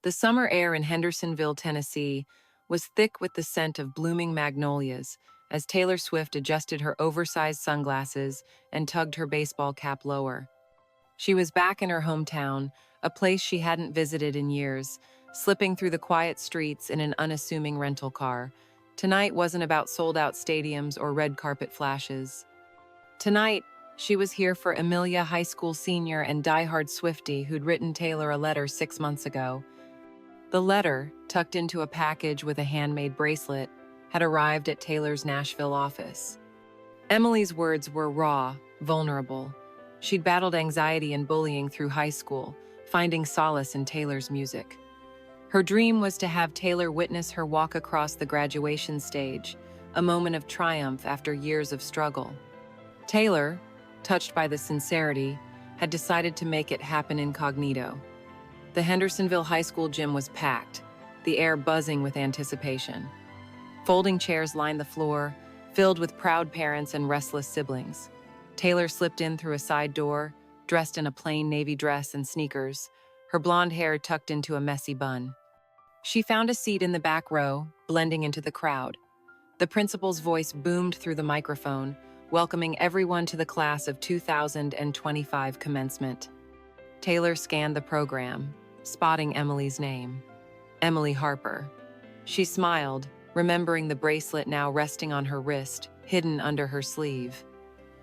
The summer air in Hendersonville, Tennessee, was thick with the scent of blooming magnolias as Taylor Swift adjusted her oversized sunglasses and tugged her baseball cap lower. She was back in her hometown, a place she hadn't visited in years, slipping through the quiet streets in an unassuming rental car. Tonight wasn't about sold-out stadiums or red carpet flashes. Tonight, she was here for Amelia High School senior and diehard Swiftie who'd written Taylor a letter 6 months ago. The letter, tucked into a package with a handmade bracelet, had arrived at Taylor's Nashville office. Emily's words were raw, vulnerable. She'd battled anxiety and bullying through high school, finding solace in Taylor's music. Her dream was to have Taylor witness her walk across the graduation stage, a moment of triumph after years of struggle. Taylor, touched by the sincerity, had decided to make it happen incognito. The Hendersonville High School gym was packed, the air buzzing with anticipation. Folding chairs lined the floor, filled with proud parents and restless siblings. Taylor slipped in through a side door, dressed in a plain navy dress and sneakers, her blonde hair tucked into a messy bun. She found a seat in the back row, blending into the crowd. The principal's voice boomed through the microphone, welcoming everyone to the class of 2025 commencement. Taylor scanned the program, spotting Emily's name. Emily Harper. She smiled, remembering the bracelet now resting on her wrist, hidden under her sleeve.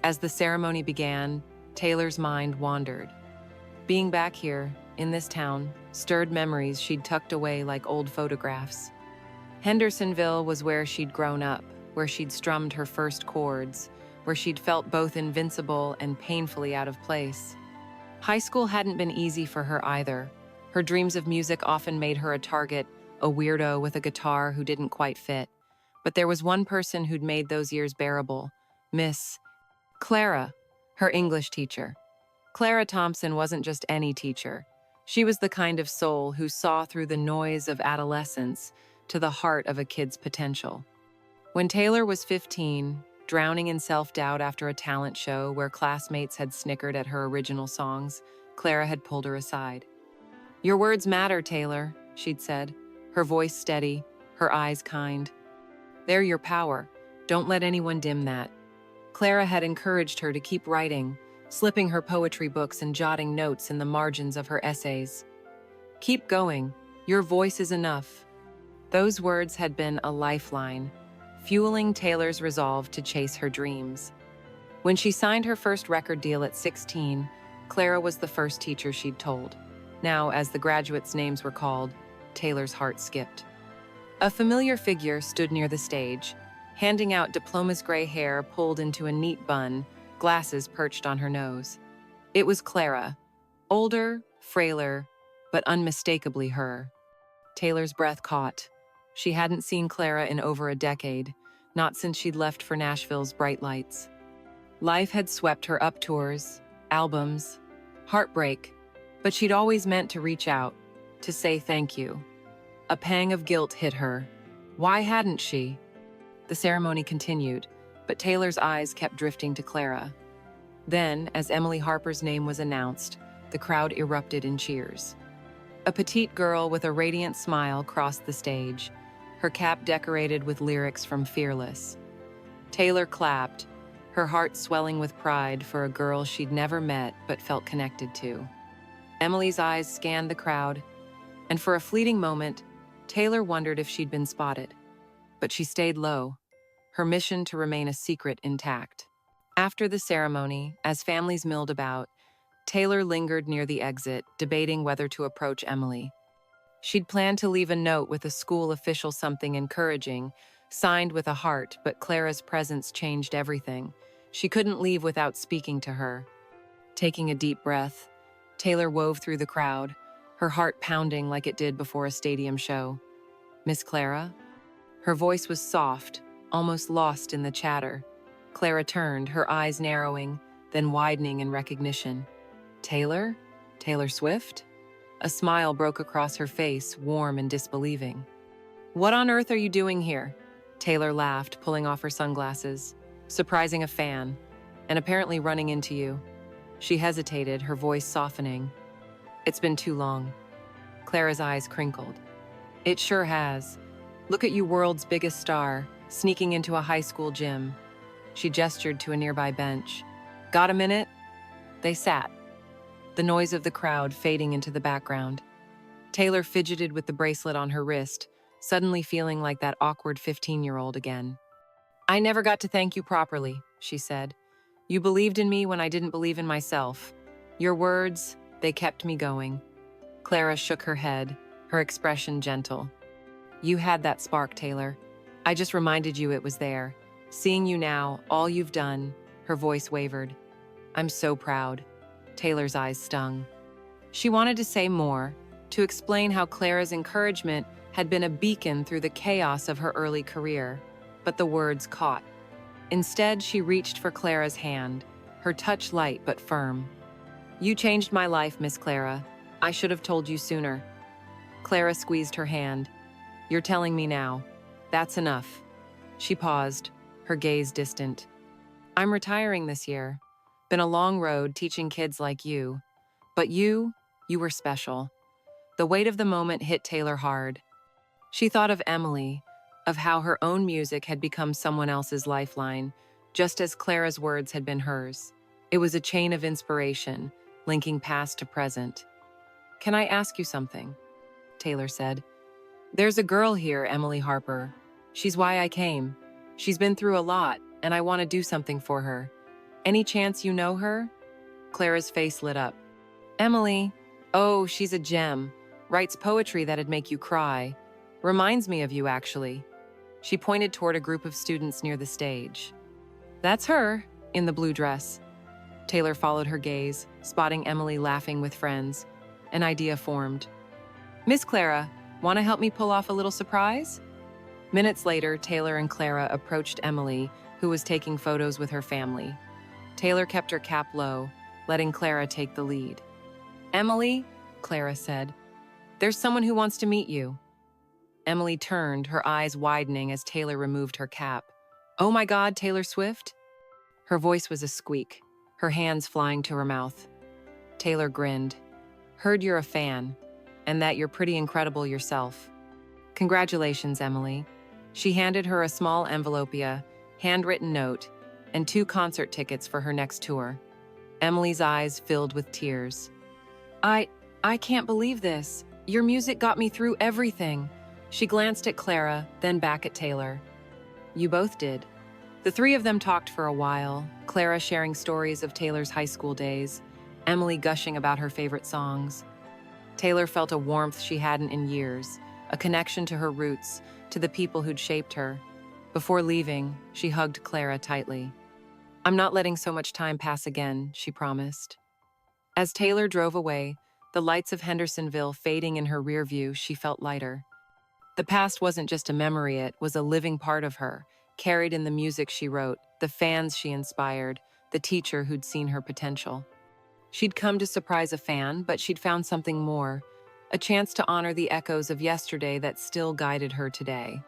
As the ceremony began, Taylor's mind wandered. Being back here, in this town, stirred memories she'd tucked away like old photographs. Hendersonville was where she'd grown up, where she'd strummed her first chords, where she'd felt both invincible and painfully out of place. High school hadn't been easy for her either. Her dreams of music often made her a target, a weirdo with a guitar who didn't quite fit. But there was one person who'd made those years bearable: Miss Clara, her English teacher. Clara Thompson wasn't just any teacher. She was the kind of soul who saw through the noise of adolescence to the heart of a kid's potential. When Taylor was 15, drowning in self-doubt after a talent show where classmates had snickered at her original songs, Clara had pulled her aside. "Your words matter, Taylor," she'd said, her voice steady, her eyes kind. "They're your power. Don't let anyone dim that." Clara had encouraged her to keep writing, slipping her poetry books and jotting notes in the margins of her essays. "Keep going. Your voice is enough." Those words had been a lifeline, fueling Taylor's resolve to chase her dreams. When she signed her first record deal at 16, Clara was the first teacher she'd told. Now, as the graduates' names were called, Taylor's heart skipped. A familiar figure stood near the stage, handing out diploma's gray hair pulled into a neat bun, glasses perched on her nose. It was Clara, older, frailer, but unmistakably her. Taylor's breath caught. She hadn't seen Clara in over a decade, not since she'd left for Nashville's bright lights. Life had swept her up tours, albums, heartbreak, but she'd always meant to reach out, to say thank you. A pang of guilt hit her. Why hadn't she? The ceremony continued, but Taylor's eyes kept drifting to Clara. Then, as Emily Harper's name was announced, the crowd erupted in cheers. A petite girl with a radiant smile crossed the stage, her cap decorated with lyrics from Fearless. Taylor clapped, her heart swelling with pride for a girl she'd never met but felt connected to. Emily's eyes scanned the crowd, and for a fleeting moment, Taylor wondered if she'd been spotted. But she stayed low, her mission to remain a secret intact. After the ceremony, as families milled about, Taylor lingered near the exit, debating whether to approach Emily. She'd planned to leave a note with a school official, something encouraging, signed with a heart, but Clara's presence changed everything. She couldn't leave without speaking to her. Taking a deep breath, Taylor wove through the crowd, her heart pounding like it did before a stadium show. "Miss Clara?" Her voice was soft, almost lost in the chatter. Clara turned, her eyes narrowing, then widening in recognition. "Taylor? Taylor Swift?" A smile broke across her face, warm and disbelieving. "What on earth are you doing here?" Taylor laughed, pulling off her sunglasses. "Surprising a fan, and apparently running into you." She hesitated, her voice softening. "It's been too long." Clara's eyes crinkled. It sure has. Look at you, world's biggest star, sneaking into a high school gym. She gestured to a nearby bench. Got a minute? They sat, the noise of the crowd fading into the background. Taylor fidgeted with the bracelet on her wrist, suddenly feeling like that awkward 15-year-old again. I never got to thank you properly, she said. You believed in me when I didn't believe in myself. Your words, they kept me going. Clara shook her head, her expression gentle. You had that spark, Taylor. I just reminded you it was there. Seeing you now, all you've done, her voice wavered. I'm so proud. Taylor's eyes stung. She wanted to say more, to explain how Clara's encouragement had been a beacon through the chaos of her early career, but the words caught. Instead, she reached for Clara's hand, her touch light but firm. You changed my life, Miss Clara. I should have told you sooner. Clara squeezed her hand. You're telling me now. That's enough. She paused, her gaze distant. I'm retiring this year. Been a long road teaching kids like you. But you were special. The weight of the moment hit Taylor hard. She thought of Emily, of how her own music had become someone else's lifeline, just as Clara's words had been hers. It was a chain of inspiration, linking past to present. Can I ask you something? Taylor said. There's a girl here, Emily Harper. She's why I came. She's been through a lot, and I want to do something for her. Any chance you know her? Clara's face lit up. Emily? Oh, she's a gem. Writes poetry that'd make you cry. Reminds me of you, actually. She pointed toward a group of students near the stage. That's her, in the blue dress. Taylor followed her gaze, spotting Emily laughing with friends. An idea formed. Miss Clara, want to help me pull off a little surprise? Minutes later, Taylor and Clara approached Emily, who was taking photos with her family. Taylor kept her cap low, letting Clara take the lead. Emily, Clara said, there's someone who wants to meet you. Emily turned, her eyes widening as Taylor removed her cap. Oh my God, Taylor Swift? Her voice was a squeak, her hands flying to her mouth. Taylor grinned. Heard you're a fan, and that you're pretty incredible yourself. Congratulations, Emily. She handed her a small envelopia, handwritten note, and 2 concert tickets for her next tour. Emily's eyes filled with tears. I can't believe this. Your music got me through everything. She glanced at Clara, then back at Taylor. You both did. The 3 of them talked for a while, Clara sharing stories of Taylor's high school days, Emily gushing about her favorite songs. Taylor felt a warmth she hadn't in years, a connection to her roots, to the people who'd shaped her. Before leaving, she hugged Clara tightly. I'm not letting so much time pass again, she promised. As Taylor drove away, the lights of Hendersonville fading in her rear view, she felt lighter. The past wasn't just a memory, it was a living part of her, carried in the music she wrote, the fans she inspired, the teacher who'd seen her potential. She'd come to surprise a fan, but she'd found something more, a chance to honor the echoes of yesterday that still guided her today.